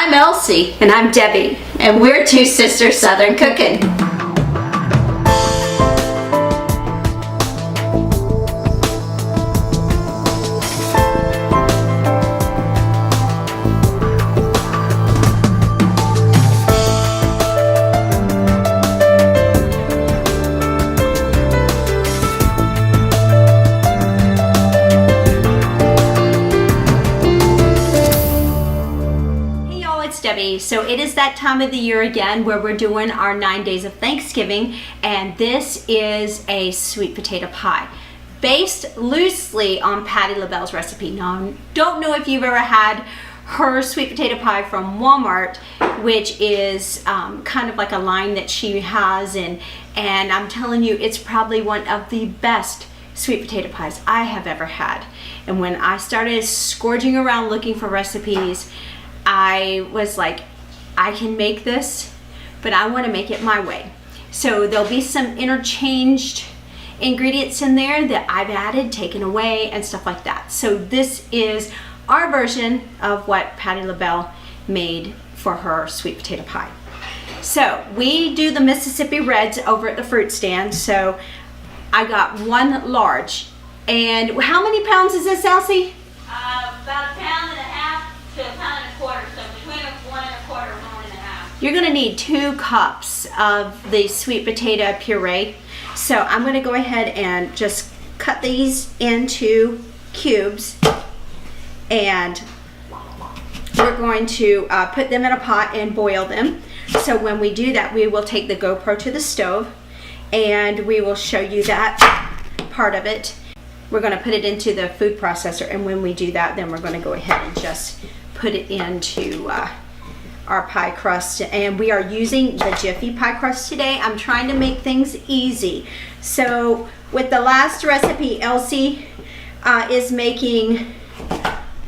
I'm Elsie. And I'm Debbie. And we're Two Sisters Southern Cooking. Debbie. So it is that time of the year again where we're doing our 9 days of Thanksgiving, and this is a sweet potato pie based loosely on Patti Labelle's recipe. Now, don't know if you've ever had her sweet potato pie from Walmart, which is kind of like a line that she has, and I'm telling you, it's probably one of the best sweet potato pies I have ever had. And when I started scourging around looking for recipes, I was like, I can make this, but I want to make it my way. So there'll be some interchanged ingredients in there that I've added, taken away, and stuff like that. So this is our version of what Patti Labelle made for her sweet potato pie. So we do the Mississippi Reds over at the fruit stand. So I got one large. And how many pounds is this, Elsie? About 1.5 pounds to 1.25 pounds, so between 1 1/4 and 1 1/2. You're gonna need 2 cups of the sweet potato puree. So I'm gonna go ahead and just cut these into cubes, and we're going to put them in a pot and boil them. So when we do that, we will take the GoPro to the stove and we will show you that part of it. We're going to put it into the food processor, and when we do that, then we're going to go ahead and just put it into our pie crust. And we are using the Jiffy pie crust today. I'm trying to make things easy. So with the last recipe, Elsie is making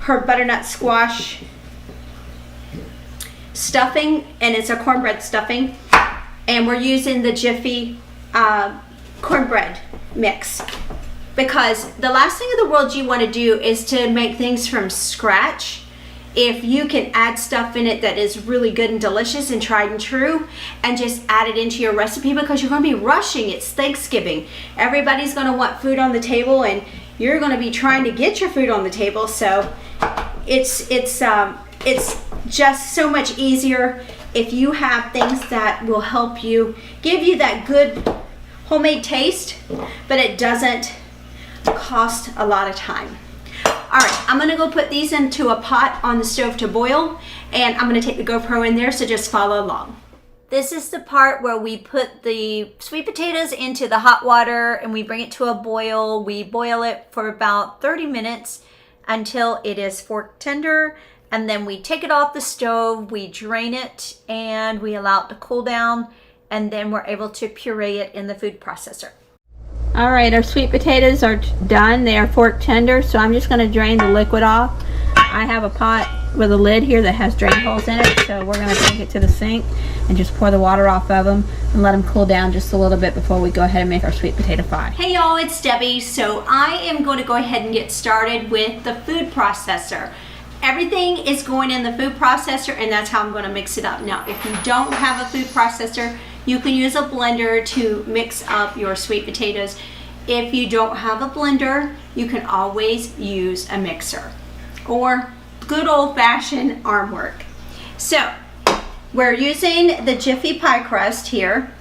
her butternut squash stuffing, and it's a cornbread stuffing. And we're using the Jiffy cornbread mix, because the last thing in the world you want to do is to make things from scratch. If you can add stuff in it that is really good and delicious and tried and true, and just add it into your recipe, because you're going to be rushing. It's Thanksgiving. Everybody's going to want food on the table, and you're going to be trying to get your food on the table. So it's just so much easier if you have things that will help you, give you that good homemade taste, but it doesn't cost a lot of time. All right, I'm gonna go put these into a pot on the stove to boil, and I'm gonna take the GoPro in there, so just follow along. This is the part where we put the sweet potatoes into the hot water and we bring it to a boil. We boil it for about 30 minutes until it is fork tender, and then we take it off the stove, we drain it, and we allow it to cool down, and then we're able to puree it in the food processor. All right, our sweet potatoes are done. They are fork tender, so I'm just going to drain the liquid off. I have a pot with a lid here that has drain holes in it, so we're going to take it to the sink and just pour the water off of them and let them cool down just a little bit before we go ahead and make our sweet potato pie. Hey y'all, it's Debbie. So I am going to go ahead and get started with the food processor. Everything is going in the food processor, and that's how I'm going to mix it up. Now, if you don't have a food processor, you can use a blender to mix up your sweet potatoes. If you don't have a blender, you can always use a mixer or good old-fashioned arm work. So we're using the Jiffy pie crust here,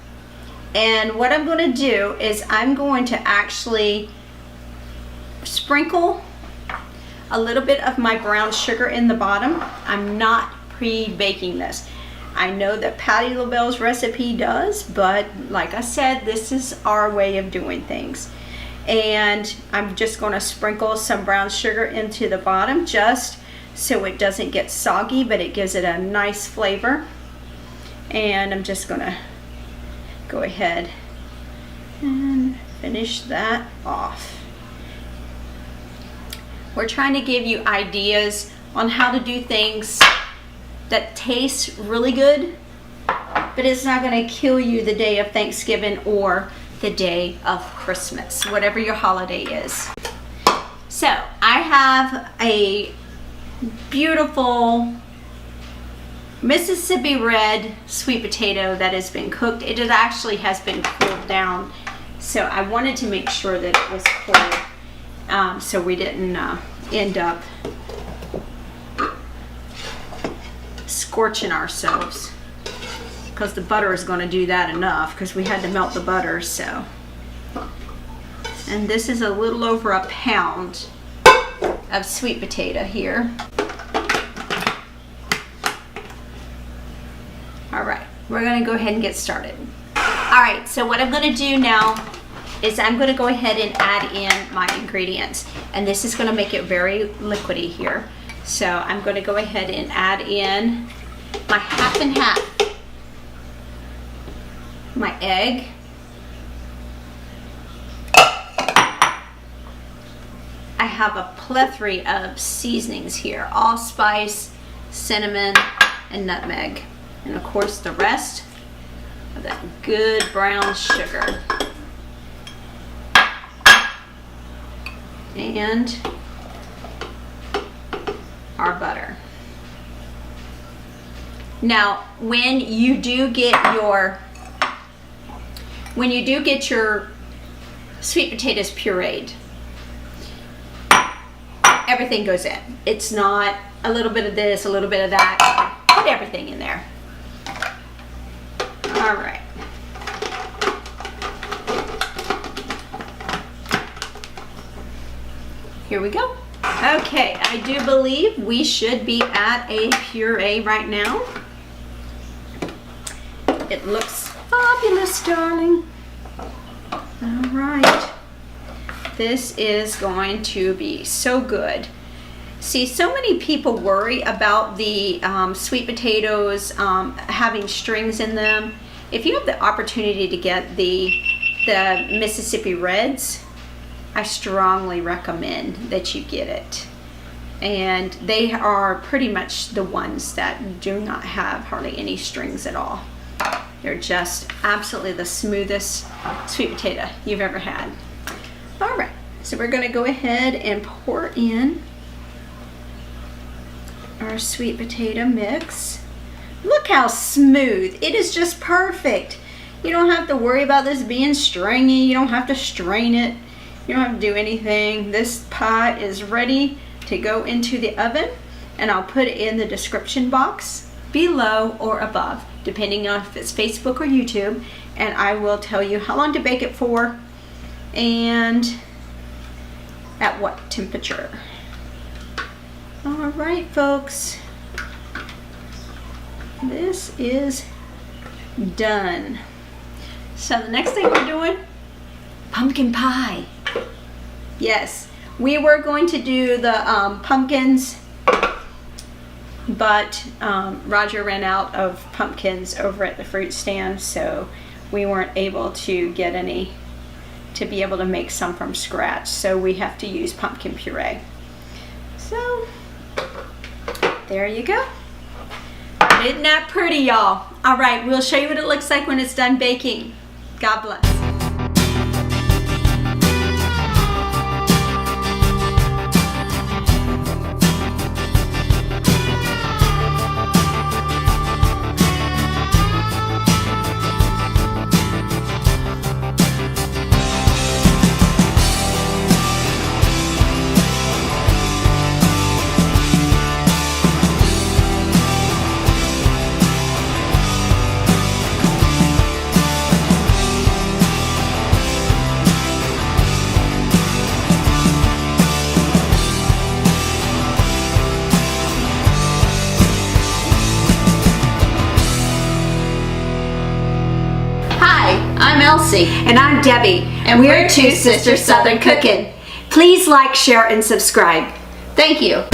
and what I'm going to do is I'm going to actually sprinkle a little bit of my brown sugar in the bottom. I'm not pre-baking this. I know that Patti Labelle's recipe does, but like I said, this is our way of doing things. And I'm just going to sprinkle some brown sugar into the bottom just so it doesn't get soggy, but it gives it a nice flavor. And I'm just going to go ahead and finish that off. We're trying to give you ideas on how to do things that tastes really good, but it's not going to kill you the day of Thanksgiving or the day of Christmas, whatever your holiday is. So I have a beautiful Mississippi red sweet potato that has been cooked. It actually has been cooled down, so I wanted to make sure that it was cold, so we didn't end up scorching ourselves, because the butter is going to do that enough, because we had to melt the butter. So, and this is a little over a pound of sweet potato here. All right, we're gonna go ahead and get started. All right, so what I'm gonna do now is I'm gonna go ahead and add in my ingredients, and this is gonna make it very liquidy here. So I'm gonna go ahead and add in my half and half, my egg, I have a plethora of seasonings here, allspice, cinnamon, and nutmeg. And of course the rest of that good brown sugar. And our butter. Now, when you do get your sweet potatoes pureed, everything goes in. It's not a little bit of this, a little bit of that. Put everything in there. All right. Here we go. Okay, I do believe we should be at a puree right now. It looks fabulous, darling. All right. This is going to be so good. See, so many people worry about the sweet potatoes having strings in them. If you have the opportunity to get the Mississippi Reds, I strongly recommend that you get it. And they are pretty much the ones that do not have hardly any strings at all. They're just absolutely the smoothest sweet potato you've ever had. All right, so we're gonna go ahead and pour in our sweet potato mix. Look how smooth. It is just perfect. You don't have to worry about this being stringy. You don't have to strain it. You don't have to do anything. This pie is ready to go into the oven, and I'll put it in the description box below or above, depending on if it's Facebook or YouTube, and I will tell you how long to bake it for and at what temperature. All right, folks, this is done. So the next thing we're doing, pumpkin pie. Yes, we were going to do the pumpkins, but Roger ran out of pumpkins over at the fruit stand, so we weren't able to get any to be able to make some from scratch, so we have to use pumpkin puree. So there you go. Isn't that pretty, y'all? All right, we'll show you what it looks like when it's done baking. God bless. I'm Elsie. And I'm Debbie. And we're Two Sisters Southern Cooking. Please like, share, and subscribe. Thank you.